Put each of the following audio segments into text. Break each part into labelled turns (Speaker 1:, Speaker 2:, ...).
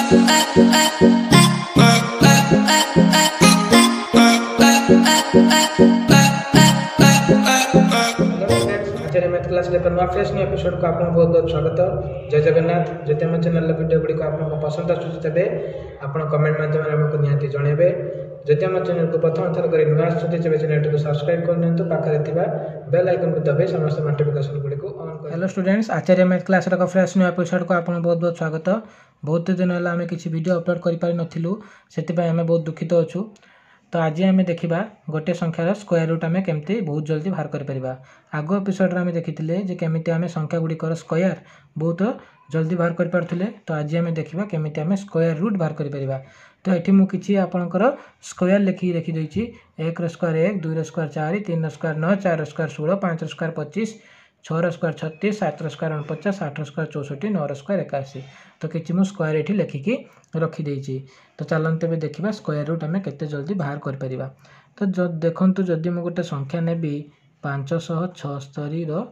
Speaker 1: आचार्य math class लेकर नुआ fresh new episode को आपको बहुत बहुत स्वागत। जय जगन्नाथ। जति आम चैनल वीडियो गुड़ी आपको पसंद आसूँ तेज आप कमेंट माध्यम आमको निहाती जनइबे। जति आम चैनल को प्रथम थर कर नुआ आसुँच चैनल को सब्सक्राइब कर दिखाँ पाखे बेल आइकन को दबाई समस्त नोटिफिकेशन गुड़ी को ऑन कर। Hello students, Acharya math class fresh new episode को आपको बहुत बहुत स्वागत। बहुत दिन है आम किसी वीडियो अपलोड कर पारि नथिलु, सेतिपय आम बहुत दुखित अच्छु। तो आज आम देखा गोटे संख्यार स्क्वायर रूट आम केमती बहुत जल्दी बाहर कर। आग एपिसोड आम देखी केमी आम संख्या गुड़िकर स्क्वायर बहुत जल्दी बाहर कर पारे। तो आज आम देखा केमी आम स्क्वायर रूट बाहर कर। तो ये मुझे आपंकर स्क्वायर लिखिकी रखीदी। 1 रो स्क्वायर 1, 2 रो स्क्वायर 4, 3 रो स्क्वायर 9, 4 रो स्क्वायर 16, 5 रो स्क्वायर 25, 6 रो स्क्वायर 36, 7 रो स्क्वायर 49, 8 रो स्क्वायर 64, 9 रो स्क्वायर 81। तो किसी मुझे स्क्वायर ये लिखिकी रखीदे। तो चलते भी देखा स्क्वायर रूट आम केते जल्दी बाहर कर। तो देखूँ जदि मुझे गोटे संख्या नेबी 576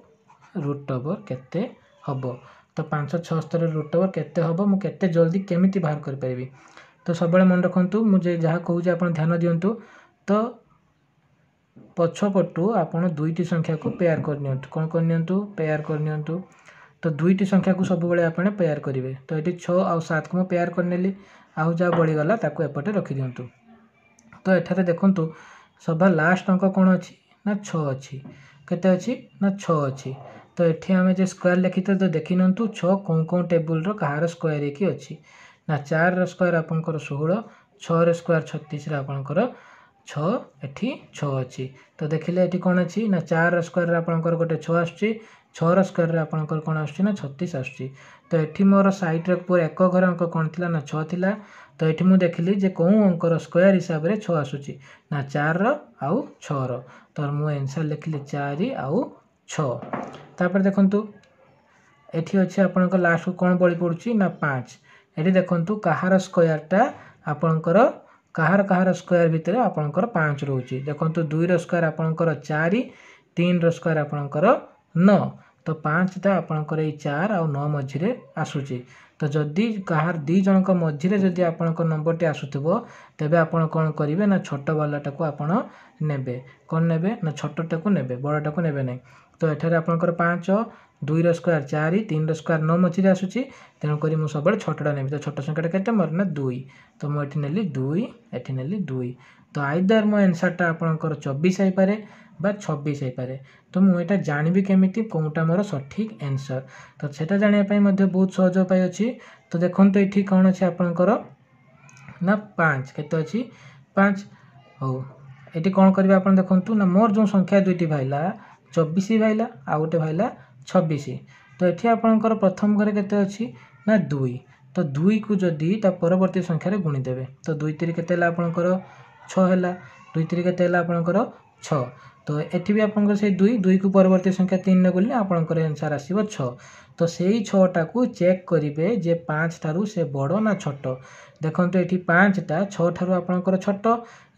Speaker 1: रूट ओवर केते हबो। तो 576 रूट ओवर केते हबो मु केते जल्दी केमिति बाहर कर पारिबी। तो सब मन रखु मुझे जहाँ कहूँ आप ध्यान दिंतु। तो पछपटू आपड़ दुईटी संख्या को पेयर करनी कौन करनी पेयर करनी। तो दुईटी संख्या को सब आप पेयर करेंगे। तो ये 6 और 7 को पेयर करनेली आउ जहाँ बढ़ीगला ताको एपटे रखी दिंतु। तो एठारे देखंतु सभा लास्ट अंक कौन अच्छी ना 6 अच्छी। केते अच्छी ना 6 अच्छी। तो ये आम जो स्क्वायर लिखी तो देखी नियंतु 6 कौन कौन टेबुल कहार स्क्वायर की अच्छी ना 4 रो स्क्वायर आपंकर 16, 6 रो स्क्वायर 36 आपंकर 6 एठी 6 अच्छी। तो देखिले ये कौन अच्छी ना 4 रो स्क्वायर आपंकर गोटे 6 आसुची, 6 रो स्क्वायर आपंकर कौन आसुची ना 36 आसुची। तो ये मोर सैड्रे पूरा एक घर अंक कौन थी ना 6 थिला। तो ये मुझे देखिली जे कौन अंकर स्क्वायर हिसाब से 6 आसूची ना 4 रो आउ 6 रो। तो मुझे आंसर लिखिली 4 आउ 6। तापर देखंतु एठी अच्छे आपनकर लास्ट को कौन बड़ी पड़ुची ना 5। ये देखंतु कहार स्क्वायरटा आपनकर कहार स्क्वायर भितर आपनकर 5 रोची। देखंतु 2 रो स्क्वायर आपनकर 4, 3 रो स्क्वायर आपनकर 9। तो 5टा आपनकर 4 और 9 मझिरे आसूची। तो जदि कहार 2 जनक मझिरे जदि आपनकर नंबर टी आसुथबो तेबे आपण कौन करिवे ना छोट वालाटा को आपण नेबे। कौन नेबे ना छोटटा को नेबे, बड़टा को नेबे नहीं। तो एठारे आपनकर 5, 2 रो स्क्वायर 4, 3 रो स्क्वायर 9 मझिरे आसूची। तेणु करी मु सब छोटटा नेबी। तो छोट संख्याटा केते मोर ना 2। तो मु एठी नेली 2, एठी नेली 2। तो आइदर मो आंसरटा आपनकर 24 आइ पारे बा 26 आइ पारे। तो मुझे जानवी केमिति कौटा मोर सठिक आंसर। तो सेटा जानिया पई मध्ये बहुत सहज उपाय अछि। तो देखंतु एठी कौन अछि आपनकर ना 5 केते अछि 5 हो। एठी कौन करिवे आपन देखंतु ना मोर जो संख्या दुईटी भाइला 24 भाइला आ गोटे भाइला 26। तो एठी आपनकर प्रथम घरे केते अछि ना 2। तो 2 को जदि ता परवर्ती संख्या रे गुणी देबे। तो 2 3 केते ला आपनकर 6 हैला, 2 3 केते ला आपनकर 6। तो एठी भी आपनकर से 2 को परवर्ती संख्या 3 ने गुणले आपनकर आंसर आसीबो 6। तो सेही 6टा को चेक करिवे जे 5 थारु से बड़ ना छोट। देखंतु एठी 5टा 6 थारु आपनकर छोट,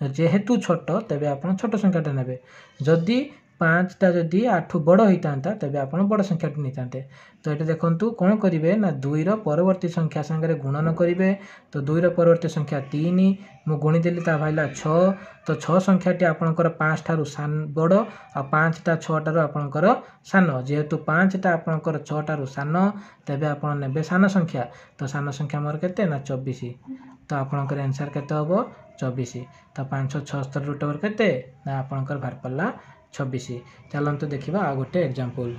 Speaker 1: जेहेतु छोट तबे आपन छोट संख्याटा नेबे। जदि 5टा जदि 8 बड़ होइतांता तबे आपन बड़ संख्याटी नितांते। तो ये देखंतु कौन करिवे ना 2 रो परवर्ती संख्या संगे गुणन करिवे। तो 2 रो परवर्ती संख्या 3 मु गुणी देली ता भाइला 6। तो 6 संख्याटी आपनकर 5 थारु बड़ आ 5टा 6 थारु आपनकर सान। जेहेतु 5टा आपनकर 6 थारु सान तबे आपन नेबे सान संख्या। तो सान संख्या मोर केते ना 24। तो आपनकर आंसर केते हबो 24। तो 576 रूट ओवर केते ना आपनकर बाहर पड़ला 26। चलंतु देखिबा आ गोटे एग्जांपल।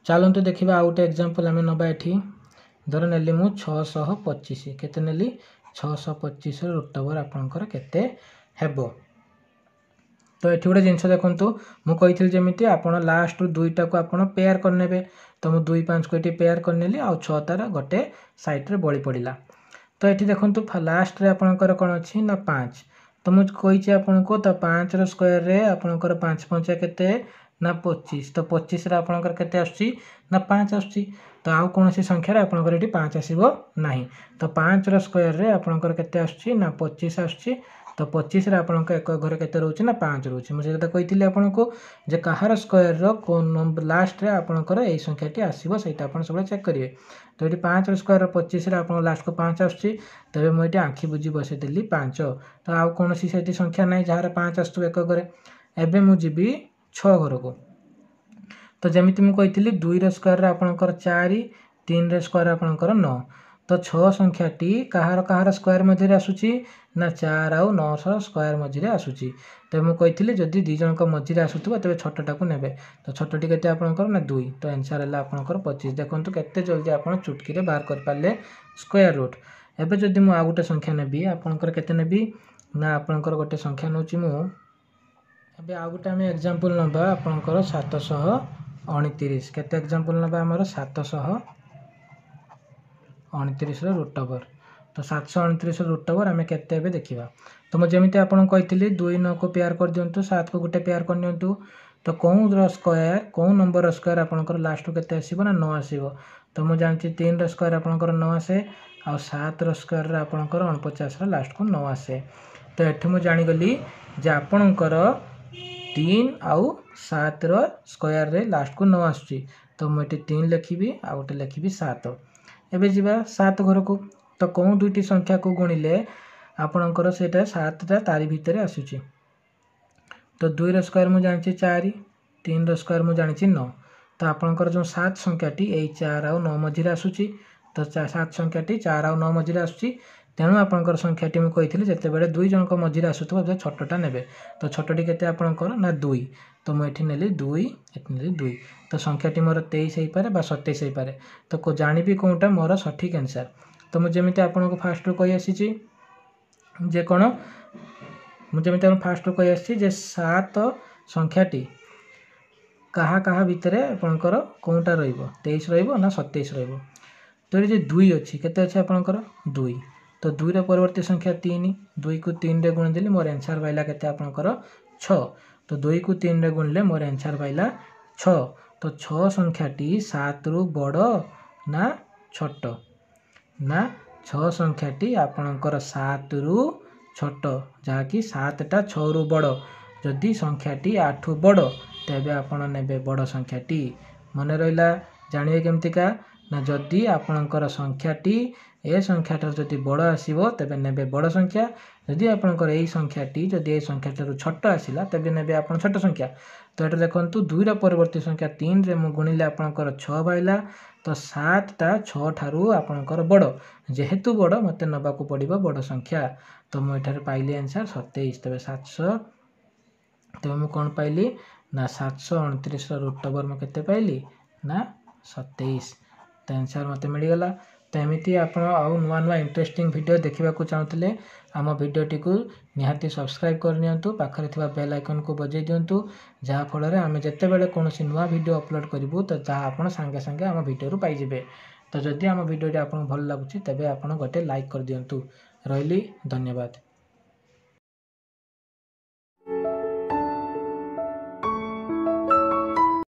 Speaker 1: चलंतु देखिबा आ गोटे एग्जांपल आमे नबा एठी। धर नेली मु 625 केते नेली 625 रूट ओवर आपनकर केते हेबो। तो एठी गोटे जिंस देखंतु मु कहिथिल जेमिति आपण लास्ट दुईटा को आपण पेयर करनेबे। तो मु 2 5 को एठी पेयर करनेली आ 6 तार गोटे साइड रे बळी पडिला। तो एठी देखंतु लास्ट रे आपनकर कोन अछि ना 5। तो मुझे कही आपन को तो 5 रो स्क्वायर रे आपनकर 5 5 केते ना 25। तो 25 रे आपनकर केते आछी ना 5 आछी। तो आउ कौन सी संख्या रे आपनकर एठी 5 आसीबो नाही। तो 5 रो स्क्वायर रे आपनकर केते आछी ना 25 आछी। तो 25 रे आपनका एक घरे केते रहउछि ना 5 रहउछि मु से कथा कहिथिले आपनको जे कहार स्क्वायर रो कोन नंबर लास्ट रे आपनकर एई संख्याटी आसीबो सेटा आपन सब चेक करिवे। तो एटी 5 रो स्क्वायर रो 25 रे आपन लास्ट को 5 आछी तबे मु एटी आंखी बुझी बसे देली 5 तो आ कोनोसी सेठी संख्या नै जहार 5 आस्तु एक घरे। एबे मु जिबी 6 घर को तो जेमिति मु कहिथिली 2 रो स्क्वायर रे आपनकर 4 3 रो स्क्वायर आपनकर 9 तो 6 संख्याटी कहार स्क्वायर मध्य रे आसुची ना 4 आउ 9 स्क्वायर मध्य रे आसुची। तो मु कहिथिली जदी दी जन को मध्य रे आसुतबो तबे छोटटा को नेबे तो छोटटी केते आपनकर ना 2 तो आंसर हला आपनकर 25। देखंतु केते जल्दी आपन चुटकी रे बाहर कर पाले स्क्वायर रूट। एबे जदी मु आ गोटे संख्या नेबी आपनकर केते नेबी ना आपनकर गोटे संख्या नउची मु एबे आ गोटे हम एग्जांपल नबा आपनकर 729 केते एग्जांपल नबा हमर 729 रो रूट ओवर तो 729 रूट ओवर हमें केते एबे देखिबा। तो मु जेमिति आपन कहिथिली 2 9 को पेयर कर दियंतु 7 को गुटे पेयर कर नियंतु तो कोन रो स्क्वायर कोन नंबर रो स्क्वायर आपनकर लास्ट को केते आसीबो ना 9 आसीबो। तो मु जानची 3 रो स्क्वायर आपनकर 9 आसे आ 7 रो स्क्वायर रे आपनकर 49 रो लास्ट को 9 आसे। तो एठी मु जानि गली जे आपनकर 3 आउ 7 रो स्क्वायर रे लास्ट को 9 आछी तो मु एठी 3 लिखिबी आ गोटे लिखिबी 7। एबे जिबा 7 घर को तो कोन दुईटी संख्या को गुणिले आपनकर सेटा 7 टा तारी भितरे आसुची। तो 2 रो स्क्वायर मु जानची 4 3 रो स्क्वायर मु जानची 9 तो आपनकर जो 7 संख्याटी ए 4 आउ 9 मझी रे आसुची तो 7 संख्याटी 4 आउ 9 मझी रे आसुची तेणु आपनकर संख्याटी मु कहिथिली जते बेले 2 जन को मझी रे आसुथबो जे छोटटा नेबे तो छोटटी केते आपनकर ना 2 तो मु एठी नेली 2 एठी नेली 2 तो संख्याटी मोर 23 हेई पारे बा 27 हेई पारे तो को जानिबी कोनटा मोर सठिक आंसर। तो मु जेमिति आपनको फास्ट रो कहि आसीची जे कोन मु जेमिति हम फास्ट रो कहि आसीची जे 7 संख्याटी कहा भितरे आपनकर कोनटा रहइबो 23 रहइबो ना 27 रहइबो। तो जे 2 अछि केते अछि आपनकर 2 तो 2 रे परवर्ती संख्या 3 2 को 3 रे गुण देली मोर आंसर बाइला केते आपनकर 6 तो 2 को 3 रे गुणले मोर आंसर बाइला 6 तो 6 संख्याटी 7 रु बड़ ना छोट ना 6 संख्याटी आपनकर 7 रु छोट जहा कि 7 टा 6 रु बड़ जदि संख्याटी 8 बड़ तबे आपण नेबे बड़ संख्याटी। मने रहिला जानिए केमतिका ना जदि आपनकर संख्याटी ए संख्याटर जदि बड़ आसीबो तबे नेबे बड़ संख्या जदि आपनकर एई संख्याटी जदि ए संख्याटर छोट आसीला तबे नेबे आपण छोट संख्या। तो एटा देखंतु 2 रा परवर्ती संख्या 3 रे मु गुणिले आपनकर 6 बाइला तो 7 टा 6 ठारू आपनकर बड़ जेहेतु बड़ मते नबा को पड़िबो बड़ संख्या तो मु एठार पाइली आंसर 27 तबे 700 तबे मु कोन पाइली ना 729 रो रूट ओवर मु केते पाइली ना 27 तो आंसर मते मिल गला। तो एमिति आपण आउ नुआ नुआ इंटरेस्टिंग वीडियो देखिबा को चाहतले आम वीडियोटी को निहाती सब्सक्राइब कर नियंतु पाखरे थिबा बेल आइकन को बजाय दियंतु जहा फल रे आमे जत्ते बेले कोनोसी नुआ वीडियो अपलोड करिवु तो ता आपण संगे संगे आम वीडियो रु पाई जिवे। तो जदि आम वीडियोटी आपन भल लागुची तबे आपण गोटे लाइक कर दियंतु। रहिली धन्यवाद।